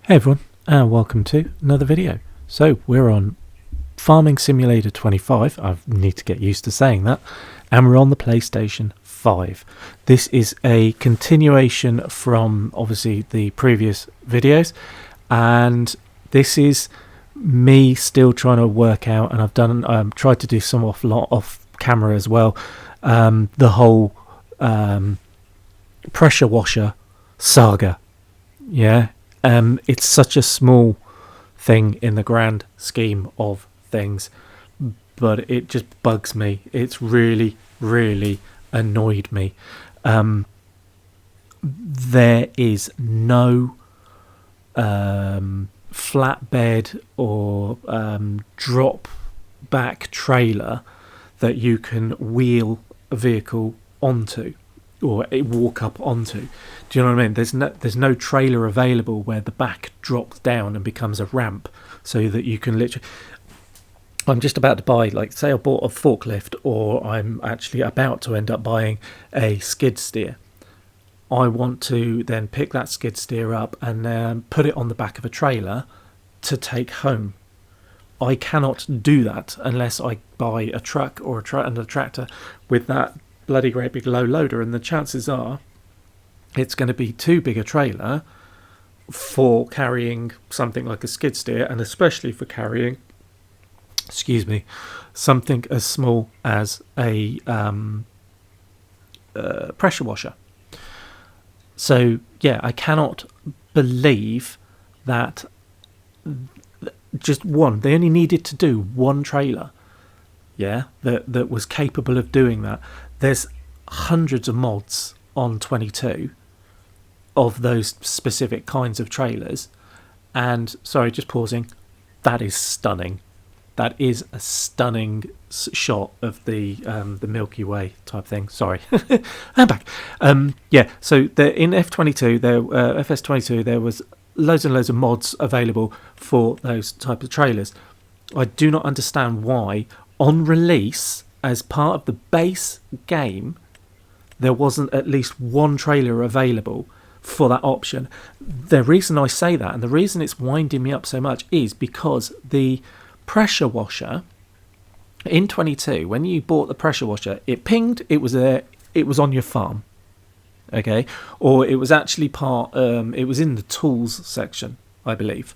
Hey everyone, and welcome to another video. So we're on Farming Simulator 25, I need to get used to saying that, and we're on the PlayStation 5. This is a continuation from obviously the previous videos, and this is me still trying to work out, and I've done tried to do some off camera as well, the whole pressure washer saga. Yeah. It's such a small thing in the grand scheme of things, but it just bugs me. It's really, really annoyed me. There is no flatbed or drop back trailer that you can wheel a vehicle onto or walk up onto. Do you know what I mean? There's no trailer available where the back drops down and becomes a ramp so that you can literally... I'm just about to buy, like, say I bought a forklift, or I'm actually about to end up buying a skid steer. I want to then pick that skid steer up and put it on the back of a trailer to take home. I cannot do that unless I buy a truck or a tractor with that bloody great big low loader, and the chances are it's going to be too big a trailer for carrying something like a skid steer, and especially for carrying, something as small as a pressure washer. So yeah, I cannot believe that they only needed to do one trailer, that was capable of doing that. There's hundreds of mods on 22 of those specific kinds of trailers, and sorry, just pausing, that is stunning. That is a stunning shot of the Milky Way type thing. Sorry, I'm back. So in F22, FS22, there was loads and loads of mods available for those type of trailers. I do not understand why on release, as part of the base game, there wasn't at least one trailer available for that option. The reason I say that, and the reason it's winding me up so much, is because the pressure washer in 22, when you bought the pressure washer, it pinged, it was there, it was on your farm, okay, or it was actually it was in the tools section, I believe,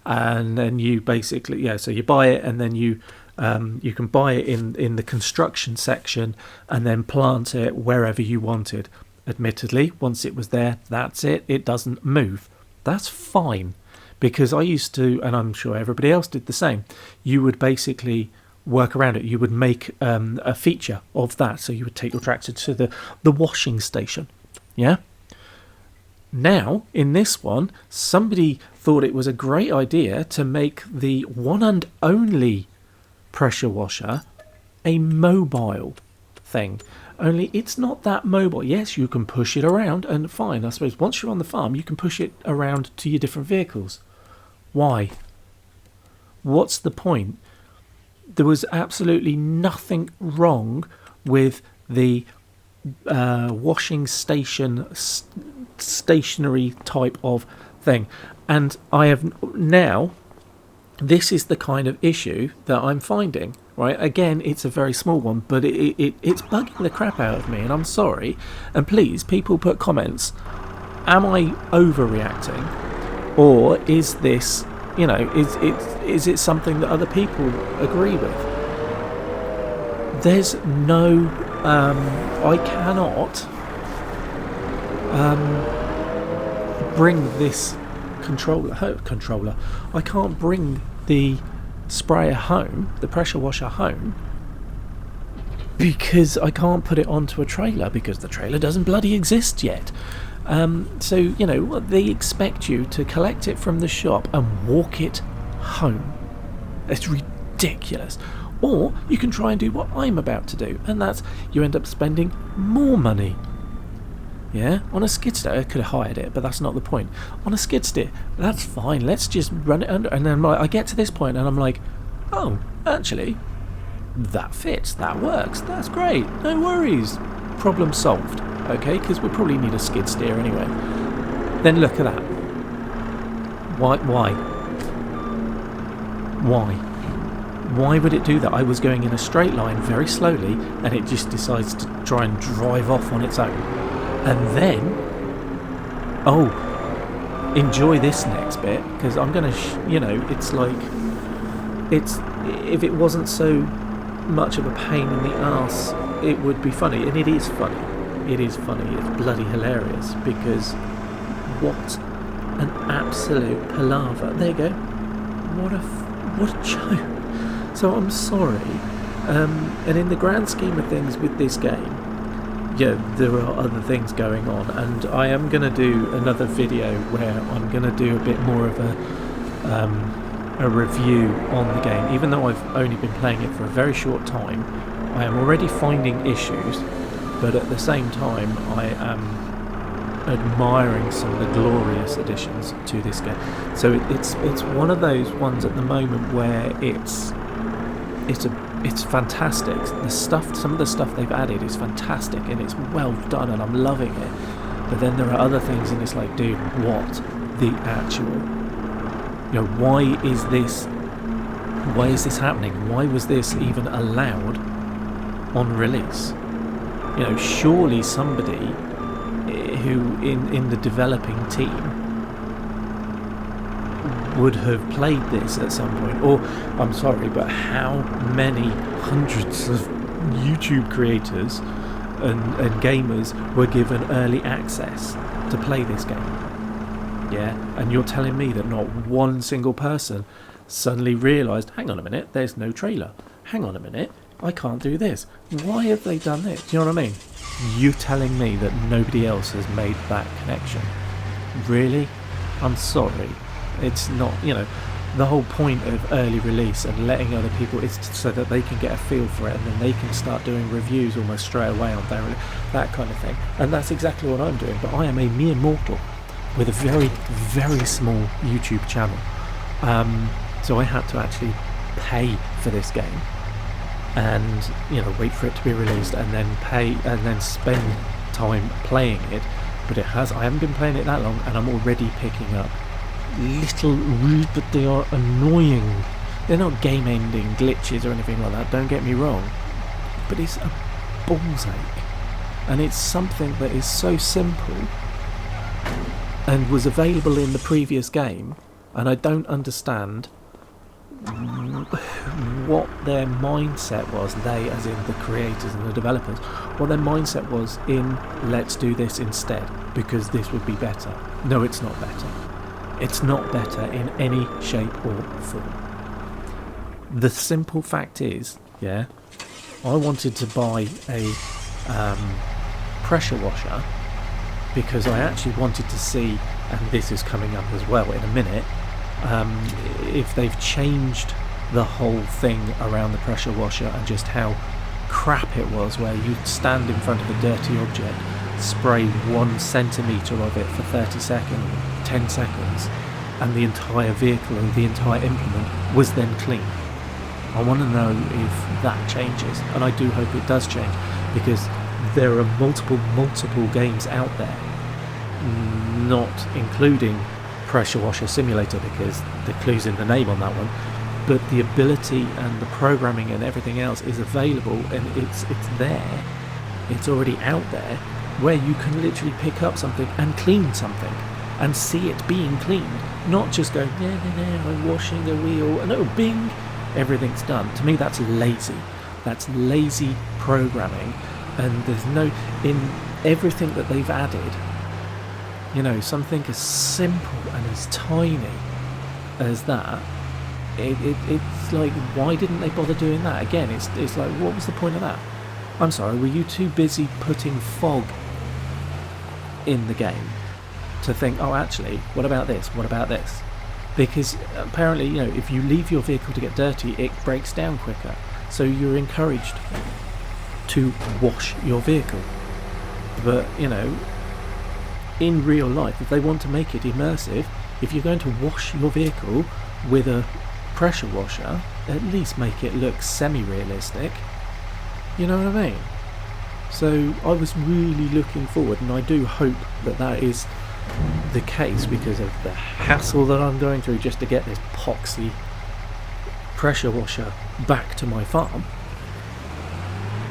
and then you basically, so you buy it, and then you can buy it in the construction section and then plant it wherever you wanted. Admittedly, once it was there, that's it. It doesn't move. That's fine, because I used to, and I'm sure everybody else did the same, you would basically work around it. You would make a feature of that. So you would take your tractor to the washing station. Yeah? Now, in this one, somebody thought it was a great idea to make the one and only pressure washer a mobile thing, only it's not that mobile. Yes, you can push it around, and fine, I suppose once you're on the farm you can push it around to your different vehicles. Why? What's the point? There was absolutely nothing wrong with the washing station stationary type of thing, and I have now, this is the kind of issue that I'm finding, right? Again, it's a very small one, but it's bugging the crap out of me, and I'm sorry. And please, people put comments. Am I overreacting? Or is this, is it something that other people agree with? There's no, I cannot bring this controller. I can't bring the sprayer home, the pressure washer home, because I can't put it onto a trailer, because the trailer doesn't bloody exist yet. So they expect you to collect it from the shop and walk it home. It's ridiculous. Or you can try and do what I'm about to do, and that's you end up spending more money. Yeah, on a skid steer. I could have hired it, but that's not the point. On a skid steer, that's fine. Let's just run it under. And then I get to this point and I'm like, oh, actually, that fits. That works. That's great. No worries. Problem solved. Okay, because we probably need a skid steer anyway. Then look at that. Why would it do that? I was going in a straight line very slowly, and it just decides to try and drive off on its own. And then, enjoy this next bit, because I'm going to, it's like, if it wasn't so much of a pain in the arse, it would be funny. And it is funny. It's bloody hilarious, because what an absolute palaver. There you go. What a joke. So I'm sorry, and in the grand scheme of things with this game, there are other things going on, and I am going to do another video where I'm going to do a bit more of a review on the game. Even though I've only been playing it for a very short time, I am already finding issues, but at the same time I am admiring some of the glorious additions to this game. So it's one of those ones at the moment where it's fantastic. Some of the stuff they've added is fantastic, and it's well done, and I'm loving it. But then there are other things, and it's like, dude, what the actual? Why is this happening? Why was this even allowed on release? Surely somebody who in the developing team would have played this at some point. Or, I'm sorry, but how many hundreds of YouTube creators and gamers were given early access to play this game? Yeah, and you're telling me that not one single person suddenly realised, hang on a minute, there's no trailer. Hang on a minute, I can't do this. Why have they done this? Do you know what I mean? You telling me that nobody else has made that connection? Really? I'm sorry. It's not, the whole point of early release and letting other people is so that they can get a feel for it, and then they can start doing reviews almost straight away on that kind of thing. And that's exactly what I'm doing. But I am a mere mortal with a very, very small YouTube channel. So I had to actually pay for this game, and wait for it to be released, and then pay and then spend time playing it. But I haven't been playing it that long, and I'm already picking up little rude, but they are annoying. They're not game ending glitches or anything like that, don't get me wrong, but it's a ball's ache, and it's something that is so simple and was available in the previous game, and I don't understand what their mindset was, they as in the creators and the developers, what their mindset was in let's do this instead because this would be better. No, it's not better. It's not better in any shape or form. The simple fact is, I wanted to buy a pressure washer because I actually wanted to see, and this is coming up as well in a minute, if they've changed the whole thing around the pressure washer and just how crap it was, where you'd stand in front of a dirty object, spray 1 centimetre of it for 30 seconds, 10 seconds, and the entire vehicle and the entire implement was then clean. I want to know if that changes, and I do hope it does change, because there are multiple games out there, not including Pressure Washer Simulator, because the clue's in the name on that one, but the ability and the programming and everything else is available, and it's there, it's already out there, where you can literally pick up something and clean something and see it being cleaned, not just go, I'm washing the wheel, and bing, everything's done. To me, that's lazy programming, and there's no, in everything that they've added, something as simple and as tiny as that, it's like, why didn't they bother doing that? Again, it's like, what was the point of that? I'm sorry, were you too busy putting fog in the game to think, actually, what about this? Because apparently, if you leave your vehicle to get dirty, it breaks down quicker. So you're encouraged to wash your vehicle. But, in real life, if they want to make it immersive, if you're going to wash your vehicle with a pressure washer, at least make it look semi-realistic. You know what I mean? So I was really looking forward, and I do hope that is the case because of the hassle that I'm going through just to get this poxy pressure washer back to my farm.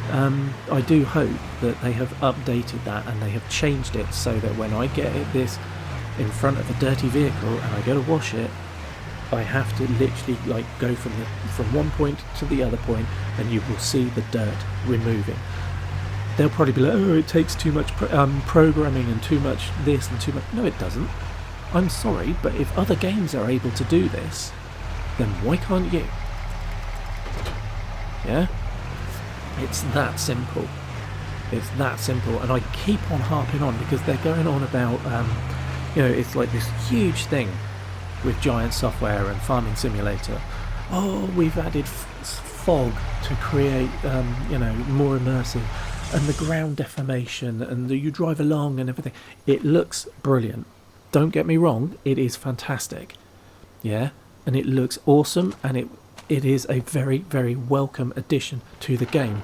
I do hope that they have updated that and they have changed it so that when I get this in front of a dirty vehicle and I go to wash it, I have to literally like go from one point to the other point, and you will see the dirt removing. They'll probably be like, oh, it takes too much programming and too much this and too much. No, it doesn't. I'm sorry, but if other games are able to do this, then why can't you? Yeah? It's that simple. It's that simple. And I keep on harping on because they're going on about, it's like this huge thing with Giant Software and Farming Simulator. Oh, we've added fog to create, more immersive, and the ground deformation, and you drive along and everything. It looks brilliant. Don't get me wrong, it is fantastic. Yeah? And it looks awesome, and it is a very, very welcome addition to the game.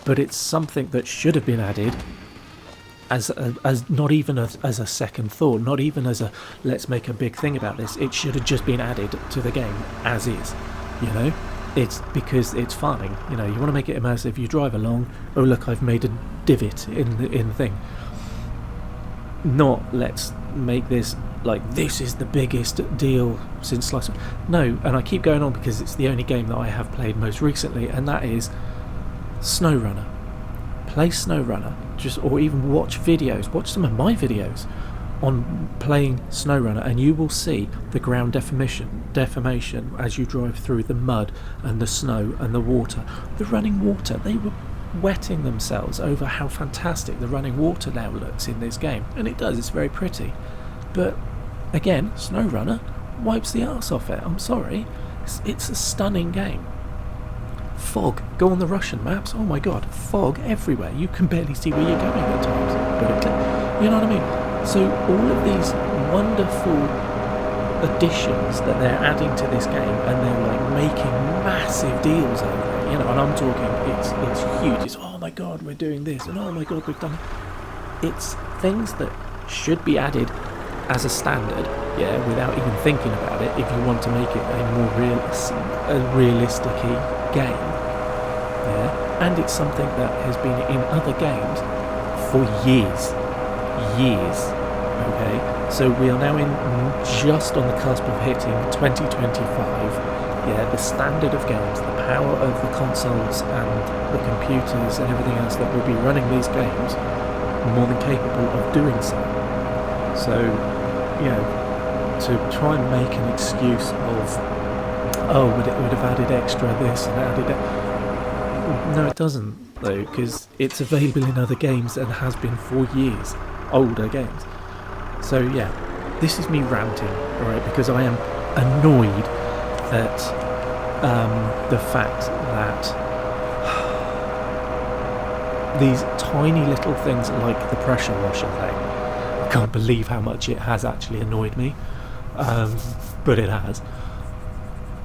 But it's something that should have been added as not even as a second thought, not even as a let's make a big thing about this. It should have just been added to the game as is. It's because it's farming. You want to make it immersive. You drive along. Oh look, I've made a divot in the thing. Not let's make this like this is the biggest deal since Slice. No, and I keep going on because it's the only game that I have played most recently, and that is SnowRunner. Play SnowRunner, or even watch videos. Watch some of my videos on playing SnowRunner, and you will see the ground deformation as you drive through the mud and the snow and the water. The running water, they were wetting themselves over how fantastic the running water now looks in this game, and it does. It's very pretty. But again, SnowRunner wipes the arse off it. I'm sorry, it's a stunning game. Fog, go on the Russian maps. Oh my god, fog everywhere. You can barely see where you're going at times. But you know what I mean? So all of these wonderful additions that they're adding to this game, and they're like making massive deals over it. And I'm talking, it's huge. It's oh my god, we're doing this, and oh my god, we've done it. It's things that should be added as a standard, without even thinking about it, if you want to make it a more realistic game. And it's something that has been in other games for years. Okay, so we are now just on the cusp of hitting 2025. The standard of games, the power of the consoles and the computers and everything else that will be running these games, more than capable of doing so. So, to try and make an excuse of, oh, would have added extra this and added it. No, it doesn't, though, because it's available in other games and has been for years. Older games. So, this is me ranting, alright, because I am annoyed at the fact that these tiny little things like the pressure washer thing, I can't believe how much it has actually annoyed me. But it has,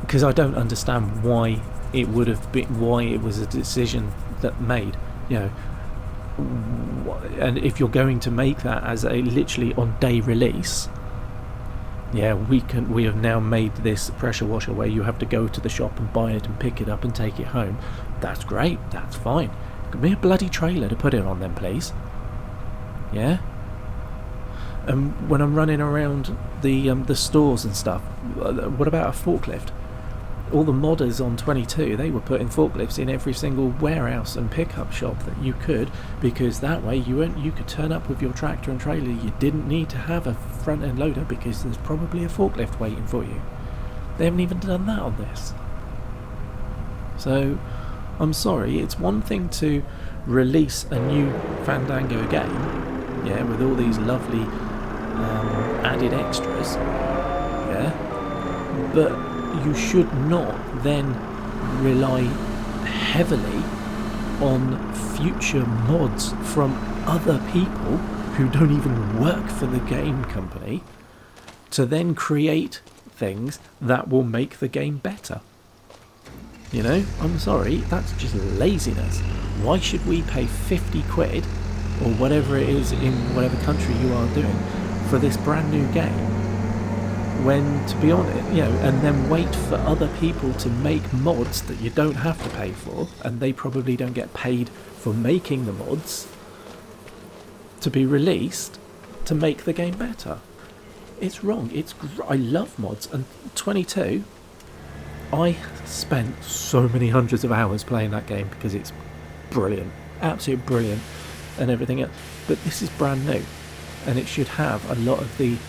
because I don't understand why it was a decision that made, and if you're going to make that as a literally on day release, we have now made this pressure washer where you have to go to the shop and buy it and pick it up and take it home. That's great, that's fine. Give me a bloody trailer to put it on then, please. And when I'm running around the stores and stuff, what about a forklift? All the modders on 22, they were putting forklifts in every single warehouse and pickup shop that you could, because that way you could turn up with your tractor and trailer. You didn't need to have a front end loader because there's probably a forklift waiting for you. They haven't even done that on this. So I'm sorry, it's one thing to release a new Fandango game, with all these lovely added extras, but you should not then rely heavily on future mods from other people who don't even work for the game company to then create things that will make the game better. I'm sorry, that's just laziness. Why should we pay 50 quid or whatever it is in whatever country you are doing for this brand new game, when, to be honest, and then wait for other people to make mods that you don't have to pay for, and they probably don't get paid for making the mods, to be released to make the game better. It's wrong. I love mods, and 22, I spent so many hundreds of hours playing that game because it's brilliant, absolutely brilliant, and everything else. But this is brand new, and it should have a lot of these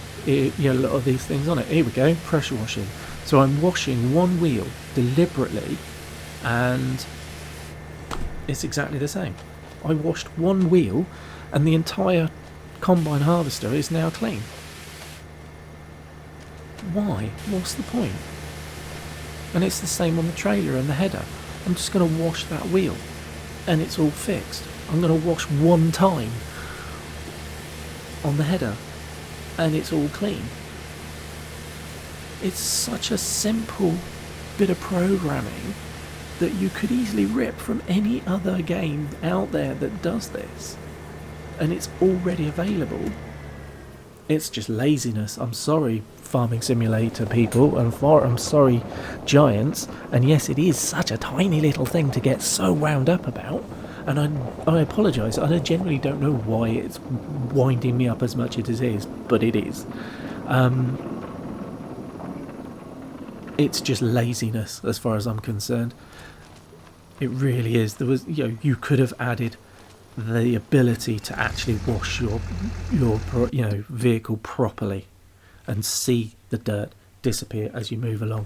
things on it. Here we go, pressure washing. So I'm washing one wheel deliberately, and it's exactly the same. I washed one wheel, and the entire combine harvester is now clean. Why? What's the point? And it's the same on the trailer and the header. I'm just going to wash that wheel, and it's all fixed. I'm going to wash one time on the header, and it's all clean. It's such a simple bit of programming that you could easily rip from any other game out there that does this, and it's already available. It's just laziness. I'm sorry, Farming Simulator people, and I'm sorry, Giants, and yes, it is such a tiny little thing to get so wound up about, and I apologise. I generally don't know why it's winding me up as much as it is, but it is. It's just laziness as far as I'm concerned. It really is. There was, you could have added the ability to actually wash your vehicle properly and see the dirt disappear as you move along.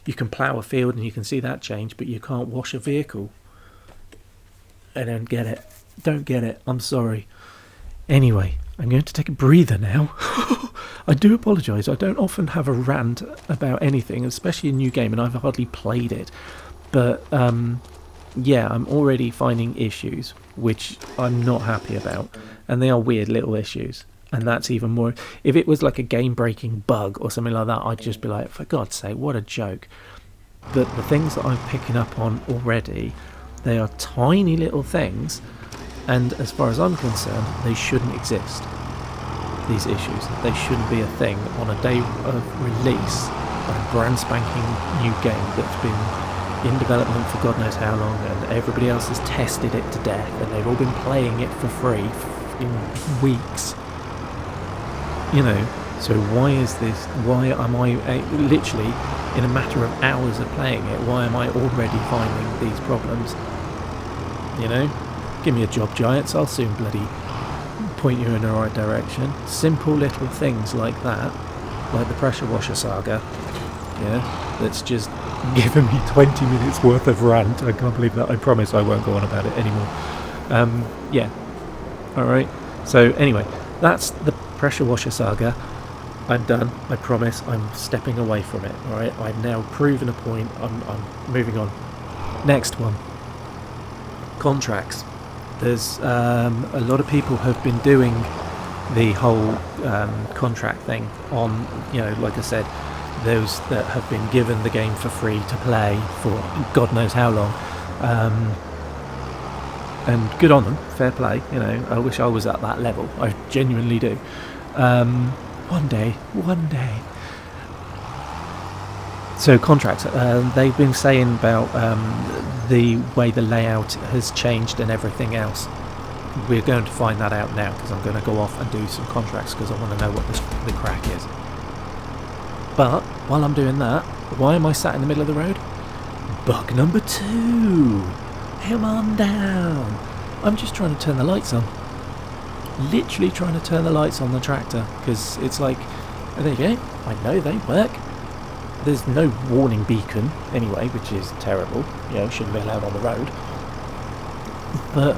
You can plough a field and you can see that change, but you can't wash a vehicle. I don't get it. Don't get it. I'm sorry. Anyway, I'm going to take a breather now. I do apologise. I don't often have a rant about anything, especially a new game, and I've hardly played it. But yeah, I'm already finding issues which I'm not happy about, and they are weird little issues, and that's even more. If it was like a game-breaking bug or something like that, I'd just be like, for God's sake, what a joke. But the things that I'm picking up on already, they are tiny little things, and as far as I'm concerned, they shouldn't exist. These issues, they shouldn't be a thing on a day of release of a brand spanking new game that's been in development for God knows how long, and everybody else has tested it to death, and they've all been playing it for free in weeks. So why is this? Why am I literally, in a matter of hours of playing it, why am I already finding these problems? Give me a job, Giants. I'll soon bloody point you in the right direction. Simple little things like that, like the pressure washer saga. That's just given me 20 minutes worth of rant. I can't believe that. I promise I won't go on about it anymore. Alright, so anyway, that's the pressure washer saga. I'm done. I promise. I'm stepping away from it. Alright, I've now proven a point. I'm moving on. Next one, contracts. There's a lot of people have been doing the whole contract thing on, like I said, those that have been given the game for free to play for God knows how long, and good on them, fair play. I wish I was at that level. I genuinely do. One day. So contracts, they've been saying about the way the layout has changed and everything else. We're going to find that out now, because I'm going to go off and do some contracts, because I want to know what the crack is. But while I'm doing that, why am I sat in the middle of the road? Bug number 2. Come on down. I'm just trying to turn the lights on. Literally trying to turn the lights on the tractor, because it's like, oh, there you go. I know they work. There's no warning beacon anyway, which is terrible. Shouldn't be allowed on the road. But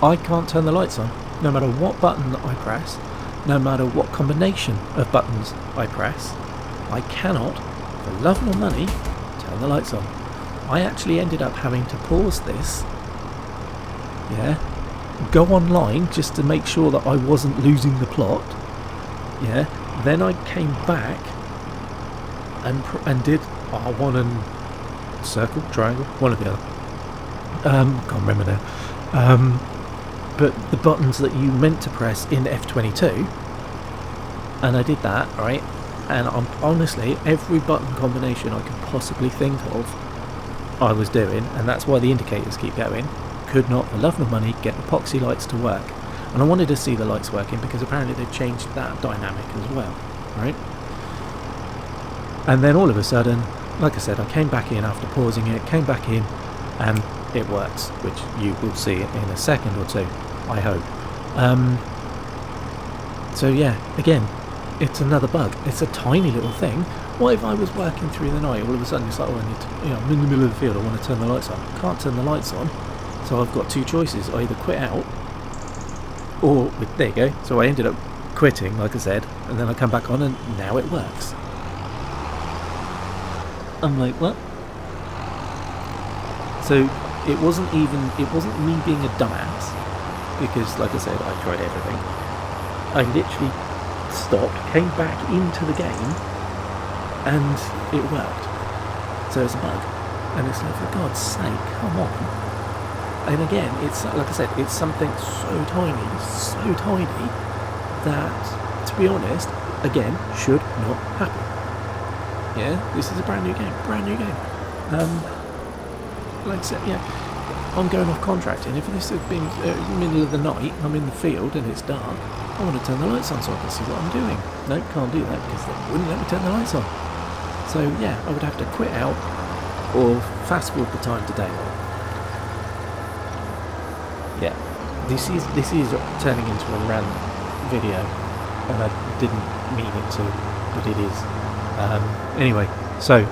I can't turn the lights on, no matter what button I press. No matter what combination of buttons I press, I cannot, for love nor money, turn the lights on. I actually ended up having to pause this, go online just to make sure that I wasn't losing the plot, then I came back and did R1 and circle, triangle, one or the other. Can't remember now. But the buttons that you meant to press in F22, And I did that, right? And honestly, every button combination I could possibly think of, I was doing, and that's why the indicators keep going. Could not, for love nor money, get epoxy lights to work. And I wanted to see the lights working because apparently they've changed that dynamic as well, right? And then all of a sudden, like I said, I came back in after pausing it, came back in, and it works, which you will see in a second or two, I hope. So yeah, again, it's another bug. It's a tiny little thing. What if I was working through the night, all of a sudden it's like, oh, I need to, I'm in the middle of the field, I want to turn the lights on. Can't turn the lights on, so I've got two choices. I either quit out, or, there you go, so I ended up quitting, like I said, and then I come back on and now it works. I'm like, what? So it wasn't me being a dumbass, because like I said, I tried everything. I literally stopped, came back into the game, and it worked. So it's a bug, and it's like, for God's sake, come on. And again, it's like I said, it's something so tiny that, to be honest, again, should not happen. Yeah, this is a brand new game. Like I said, yeah, I'm going off contracting. If this had been middle of the night, I'm in the field and it's dark, I want to turn the lights on so I can see what I'm doing. Nope, can't do that because they wouldn't let me turn the lights on. So yeah, I would have to quit out or fast forward the time to daylight. Yeah, this is turning into a rant video, and I didn't mean it to, but it is. Anyway, so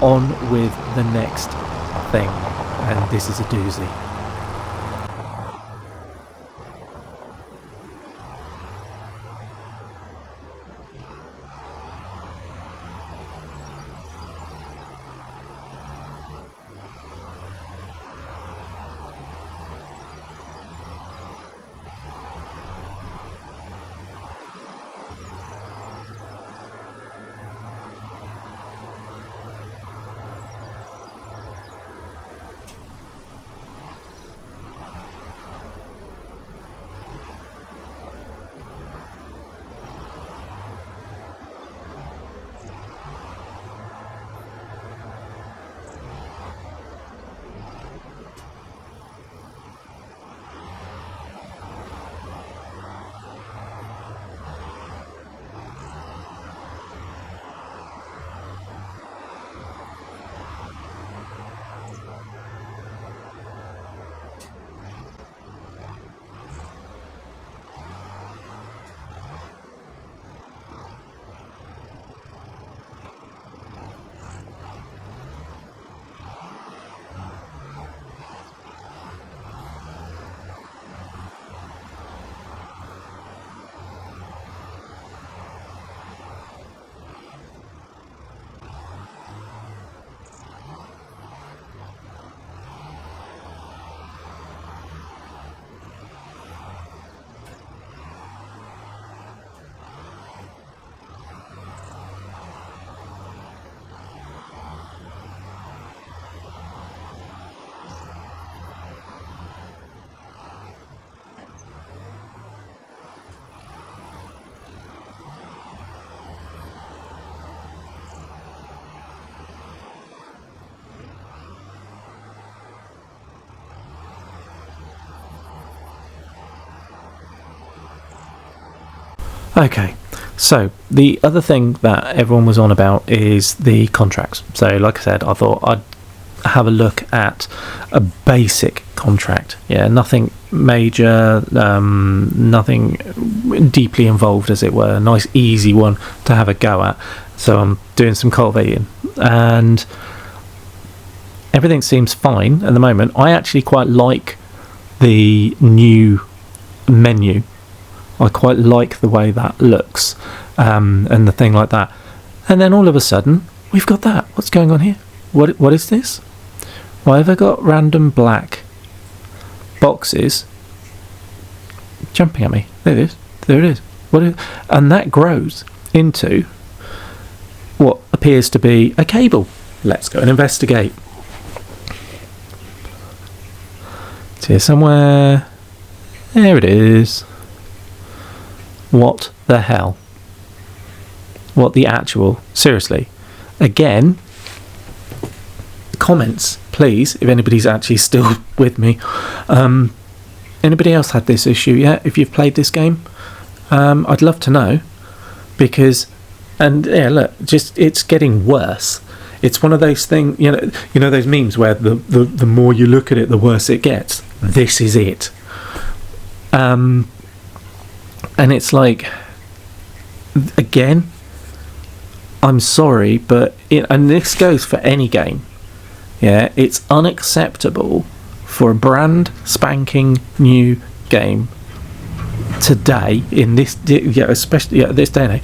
on with the next thing, and this is a doozy. Okay, so the other thing that everyone was on about is the contracts. So like I said, I thought I'd have a look at a basic contract. Yeah, nothing major, nothing deeply involved, as it were. A nice easy one to have a go at. So I'm doing some cultivating and everything seems fine at the moment. I actually quite like the new menu. I quite like the way that looks, and the thing like that. And then all of a sudden, we've got that. What's going on here? What is this? Why have I got random black boxes jumping at me? There it is. There it is. And that grows into what appears to be a cable. Let's go and investigate. It's here somewhere. There it is. What the hell? What the actual? Seriously. Again, comments, please, if anybody's actually still with me. Anybody else had this issue yet? If you've played this game, I'd love to know, because, and yeah, look, just it's getting worse. It's one of those things, you know those memes where the more you look at it, the worse it gets. This is it. And it's like, again, I'm sorry, but and this goes for any game. Yeah, it's unacceptable for a brand spanking new game today, in this, especially at this day and age,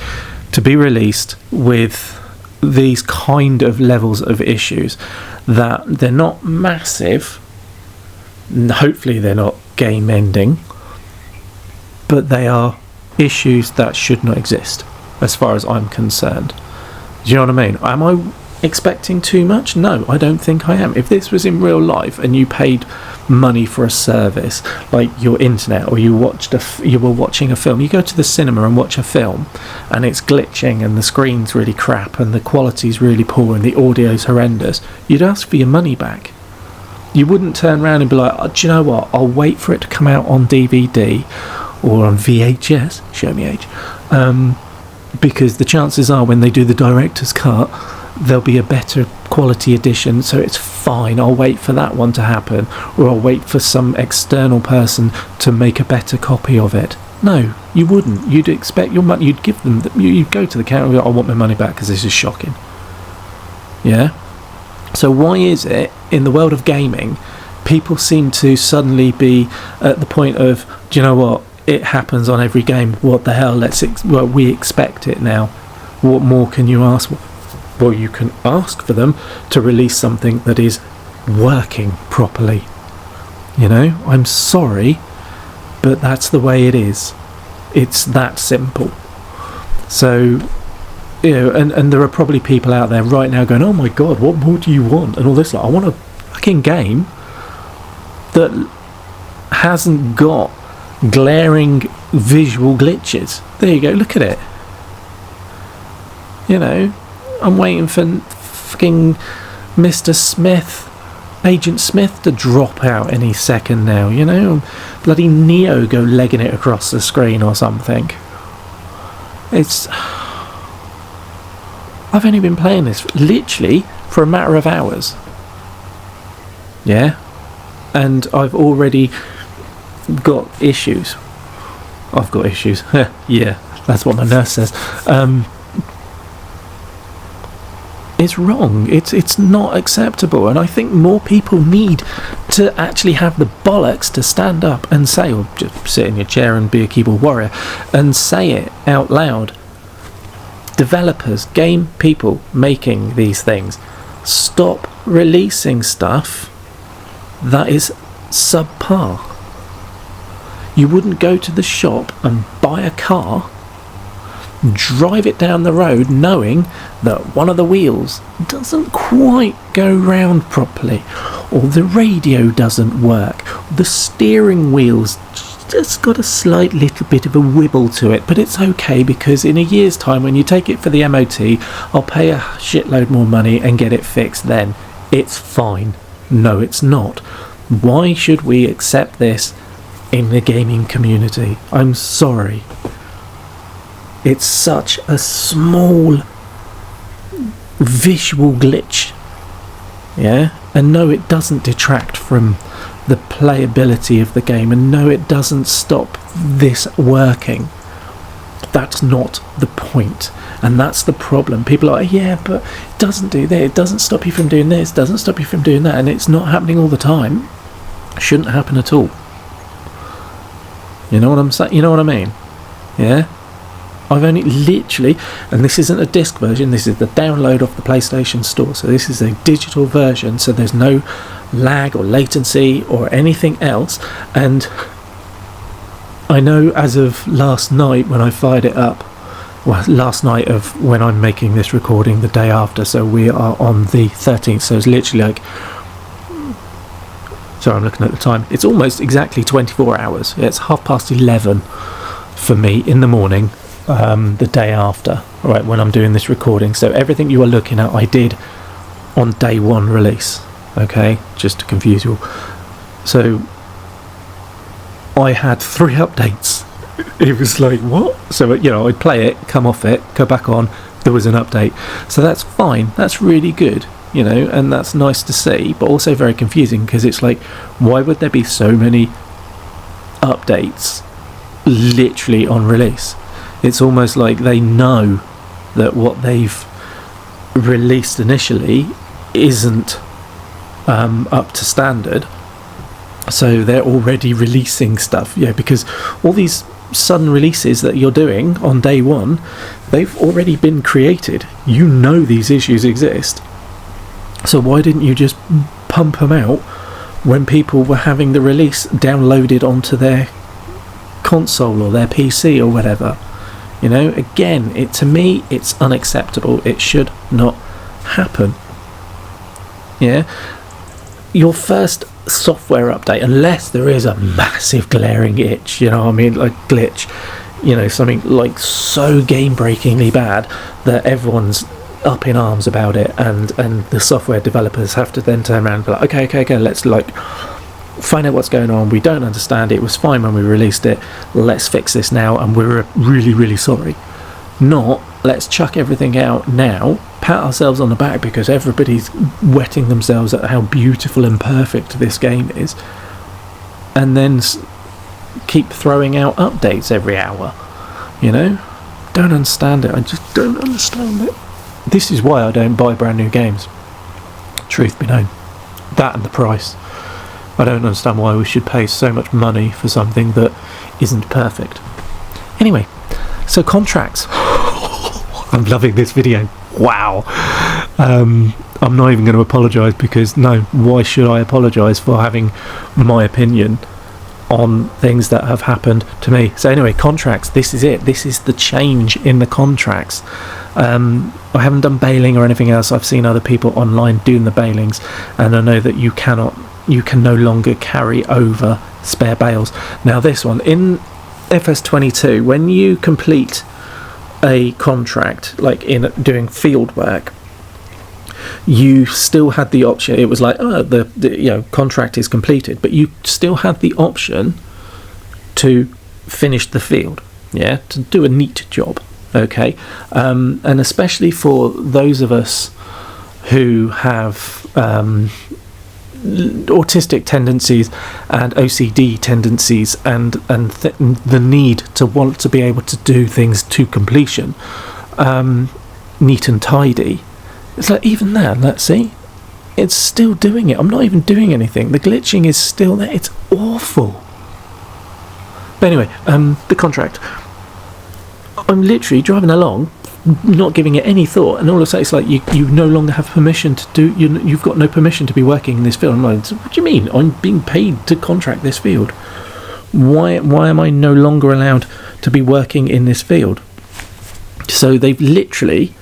to be released with these kind of levels of issues. That they're not massive, hopefully they're not game ending, but they are issues that should not exist as far as I'm concerned. Do you know what I mean? Am I expecting too much? No, I don't think I am. If this was in real life and you paid money for a service like your internet, or you were watching a film, you go to the cinema and watch a film and it's glitching and the screen's really crap and the quality's really poor and the audio's horrendous, you'd ask for your money back. You wouldn't turn around and be like, oh, do you know what, I'll wait for it to come out on DVD or on VHS, show me age, because the chances are when they do the director's cut, there'll be a better quality edition, so it's fine, I'll wait for that one to happen, or I'll wait for some external person to make a better copy of it. No, you wouldn't. You'd expect your money, you'd give them, you'd go to the counter and go, I want my money back because this is shocking. Yeah? So why is it, in the world of gaming, people seem to suddenly be at the point of, do you know what, it happens on every game, what the hell, we expect it now. What more can you ask? Well, you can ask for them to release something that is working properly. You know, I'm sorry, but that's the way it is. It's that simple. So, you know, and there are probably people out there right now going, oh my god, what more do you want? And all this, like, I want a fucking game that hasn't got glaring visual glitches. There you go, look at it. You know, I'm waiting for fucking Mr. Smith, Agent Smith, to drop out any second now, you know? Bloody Neo go legging it across the screen or something. I've only been playing this literally for a matter of hours. Yeah? And I've already got issues. I've got issues. Yeah, that's what my nurse says. It's wrong. It's not acceptable, and I think more people need to actually have the bollocks to stand up and say, or just sit in your chair and be a keyboard warrior and say it out loud. Developers, game people making these things, stop releasing stuff that is subpar. You wouldn't go to the shop and buy a car, drive it down the road knowing that one of the wheels doesn't quite go round properly, or the radio doesn't work, the steering wheel's just got a slight little bit of a wibble to it, but it's okay because in a year's time when you take it for the MOT, I'll pay a shitload more money and get it fixed then. It's fine. No, it's not. Why should we accept this in the gaming community? I'm sorry. It's such a small visual glitch. Yeah? And no, it doesn't detract from the playability of the game, and no, it doesn't stop this working. That's not the point, and that's the problem. People are like, yeah, but it doesn't do that, it doesn't stop you from doing this, doesn't stop you from doing that, and it's not happening all the time. It shouldn't happen at all. You know what I'm saying? You know what I mean? Yeah? I've only literally, and this isn't a disc version, this is the download off the PlayStation Store, so this is a digital version, so there's no lag or latency or anything else. And I know as of last night when I fired it up, well, last night of when I'm making this recording, the day after, so we are on the 13th, so it's literally like, sorry, I'm looking at the time, it's almost exactly 24 hours. It's 11:30 for me in the morning, the day after, right, when I'm doing this recording. So everything you are looking at I did on day 1 release, okay, just to confuse you all. So I had 3 updates. It was like, what? So, you know, I'd play it, come off it, go back on, there was an update. So that's fine, that's really good, you know, and that's nice to see, but also very confusing, because it's like, why would there be so many updates literally on release? It's almost like they know that what they've released initially isn't up to standard, so they're already releasing stuff. Yeah, because all these sudden releases that you're doing on day 1, they've already been created. You know these issues exist, so why didn't you just pump them out when people were having the release downloaded onto their console or their PC or whatever? You know, again, to me it's unacceptable. It should not happen. Yeah, your first software update, unless there is a massive glaring itch, you know what I mean, like glitch, you know, something like so game-breakingly bad that everyone's up in arms about it, and the software developers have to then turn around and be like, okay, let's like find out what's going on. We don't understand it. It was fine when we released it. Let's fix this now, and we're really, really sorry. Not let's chuck everything out now, pat ourselves on the back because everybody's wetting themselves at how beautiful and perfect this game is, and then keep throwing out updates every hour. You know, don't understand it. I just don't understand it. This is why I don't buy brand new games, truth be known. That and the price. I don't understand why we should pay so much money for something that isn't perfect. Anyway, so contracts. I'm loving this video. Wow. I'm not even going to apologise, because no, why should I apologise for having my opinion on things that have happened to me? So anyway, contracts, this is it. This is the change in the contracts. I haven't done bailing or anything else. I've seen other people online doing the bailings, and I know that you can no longer carry over spare bales. Now this one, in FS22, when you complete a contract, like in doing field work, you still had the option. It was like, oh, the you know, contract is completed, but you still had the option to finish the field, yeah, to do a neat job, okay. And especially for those of us who have autistic tendencies and OCD tendencies, and the need to want to be able to do things to completion, neat and tidy. It's like, even that, let's see, it's still doing it. I'm not even doing anything. The glitching is still there. It's awful. But anyway, the contract. I'm literally driving along, not giving it any thought, and all of a sudden it's like, you no longer have permission to do, you've got no permission to be working in this field. I'm like, what do you mean? I'm being paid to contract this field. Why am I no longer allowed to be working in this field? So they've literally,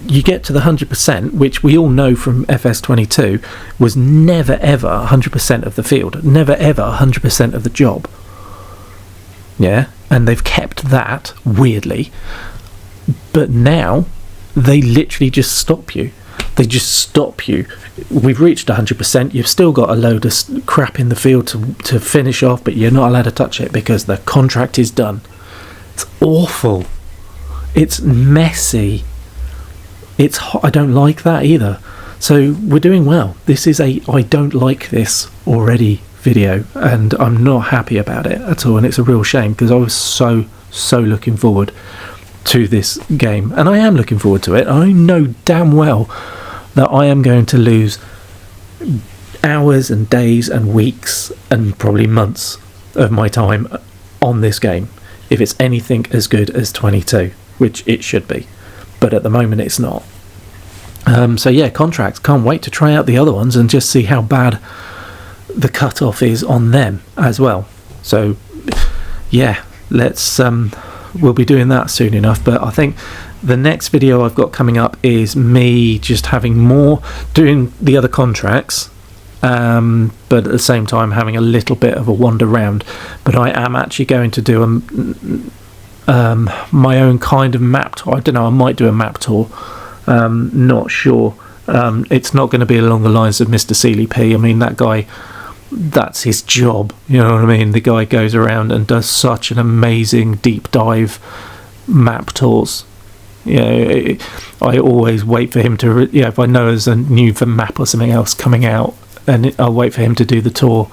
you get to the 100%, which we all know from FS22 was never ever 100% of the field, never ever 100% of the job. Yeah, and they've kept that weirdly. But now they literally just stop you. They just stop you. We've reached 100%. You've still got a load of crap in the field to finish off, but you're not allowed to touch it because the contract is done. It's awful. It's messy. It's hot. I don't like that either. So we're doing well. This is a I don't like this already video, and I'm not happy about it at all, and it's a real shame because I was so looking forward to this game, and I am looking forward to it. I know damn well that I am going to lose hours and days and weeks and probably months of my time on this game if it's anything as good as 22, which it should be, but at the moment it's not. So yeah, contracts, can't wait to try out the other ones and just see how bad the cutoff is on them as well. So yeah, let's we'll be doing that soon enough. But I think the next video I've got coming up is me just having more, doing the other contracts, but at the same time having a little bit of a wander round. But I am actually going to do my own kind of map tour. I don't know, I might do a map tour, not sure. It's not going to be along the lines of Mr. Seeley P. I mean, that guy, that's his job, you know what I mean? The guy goes around and does such an amazing deep dive map tours. You know, I always wait for him to, if I know there's a new map or something else coming out, and I'll wait for him to do the tour,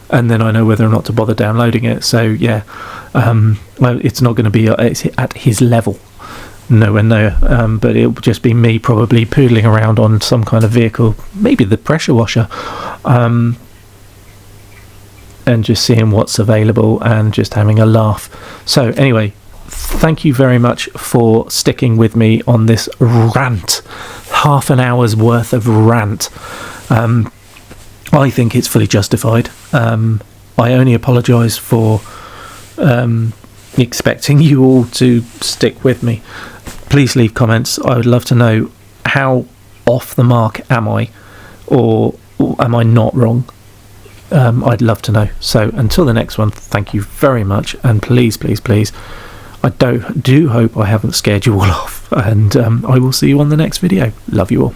and then I know whether or not to bother downloading it. So yeah, well, it's not going to be at his level, nowhere near, but it'll just be me probably poodling around on some kind of vehicle, maybe the pressure washer, and just seeing what's available and just having a laugh. So anyway, thank you very much for sticking with me on this rant, half an hour's worth of rant. I think it's fully justified. I only apologise for expecting you all to stick with me. Please leave comments. I would love to know, how off the mark am I, or am I not wrong? I'd love to know. So until the next one, thank you very much, and please, please, please, I do hope I haven't scared you all off, and I will see you on the next video. Love you all.